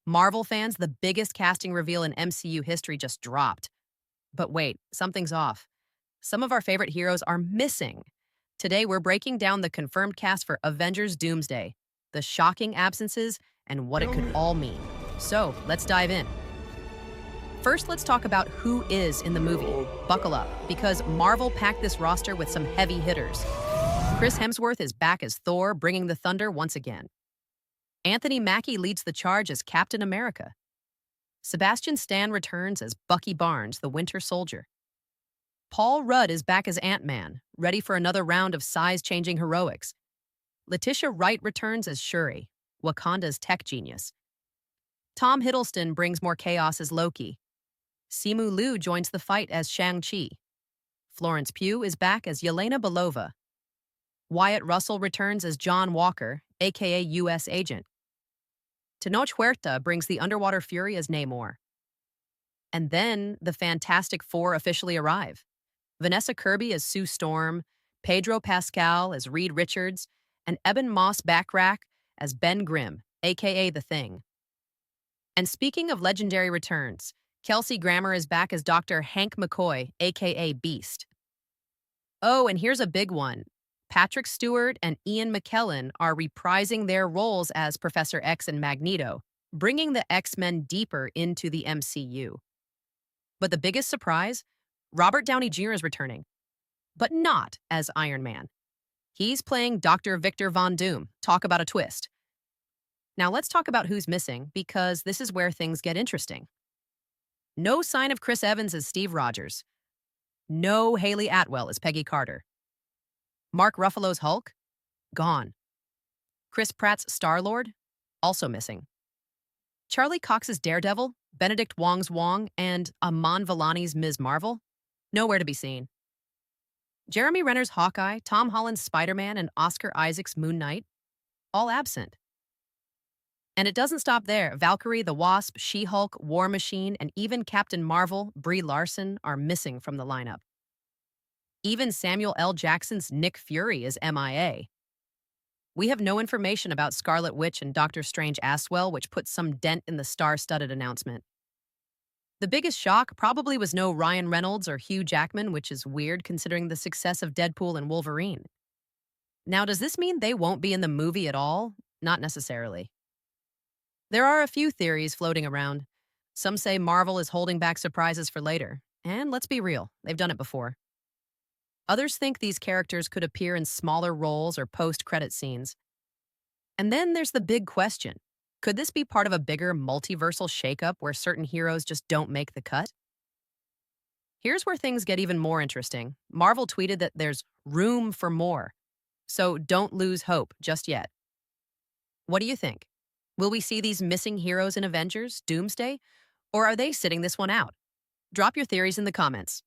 Marvel fans, the biggest casting reveal in MCU history just dropped. But wait, something's off. Some of our favorite heroes are missing. Today, we're breaking down the confirmed cast for Avengers Doomsday, the shocking absences, and what it could all mean. So, let's dive in. First, let's talk about who is in the movie. Buckle up, because Marvel packed this roster with some heavy hitters. Chris Hemsworth is back as Thor, bringing the thunder once again. Anthony Mackie leads the charge as Captain America. Sebastian Stan returns as Bucky Barnes, the Winter Soldier. Paul Rudd is back as Ant-Man, ready for another round of size-changing heroics. Letitia Wright returns as Shuri, Wakanda's tech genius. Tom Hiddleston brings more chaos as Loki. Simu Liu joins the fight as Shang-Chi. Florence Pugh is back as Yelena Belova. Wyatt Russell returns as John Walker, aka U.S. Agent. Tenoch Huerta brings the underwater fury as Namor. And then the Fantastic Four officially arrive. Vanessa Kirby as Sue Storm, Pedro Pascal as Reed Richards, and Eben Moss-Backrack as Ben Grimm, aka The Thing. And speaking of legendary returns, Kelsey Grammer is back as Dr. Hank McCoy, aka Beast. Oh, and here's a big one. Patrick Stewart and Ian McKellen are reprising their roles as Professor X and Magneto, bringing the X-Men deeper into the MCU. But the biggest surprise? Robert Downey Jr. is returning, but not as Iron Man. He's playing Dr. Victor Von Doom. Talk about a twist. Now let's talk about who's missing, because this is where things get interesting. No sign of Chris Evans as Steve Rogers. No Haley Atwell as Peggy Carter. Mark Ruffalo's Hulk? Gone. Chris Pratt's Star-Lord? Also missing. Charlie Cox's Daredevil, Benedict Wong's Wong, and Aman Vellani's Ms. Marvel? Nowhere to be seen. Jeremy Renner's Hawkeye, Tom Holland's Spider-Man, and Oscar Isaac's Moon Knight? All absent. And it doesn't stop there. Valkyrie, the Wasp, She-Hulk, War Machine, and even Captain Marvel, Brie Larson, are missing from the lineup. Even Samuel L. Jackson's Nick Fury is MIA. We have no information about Scarlet Witch and Doctor Strange Aswell, which puts some dent in the star-studded announcement. The biggest shock probably was no Ryan Reynolds or Hugh Jackman, which is weird considering the success of Deadpool and Wolverine. Now, does this mean they won't be in the movie at all? Not necessarily. There are a few theories floating around. Some say Marvel is holding back surprises for later. And let's be real, they've done it before. Others think these characters could appear in smaller roles or post-credit scenes. And then there's the big question. Could this be part of a bigger multiversal shakeup where certain heroes just don't make the cut? Here's where things get even more interesting. Marvel tweeted that there's room for more. So don't lose hope just yet. What do you think? Will we see these missing heroes in Avengers Doomsday? Or are they sitting this one out? Drop your theories in the comments.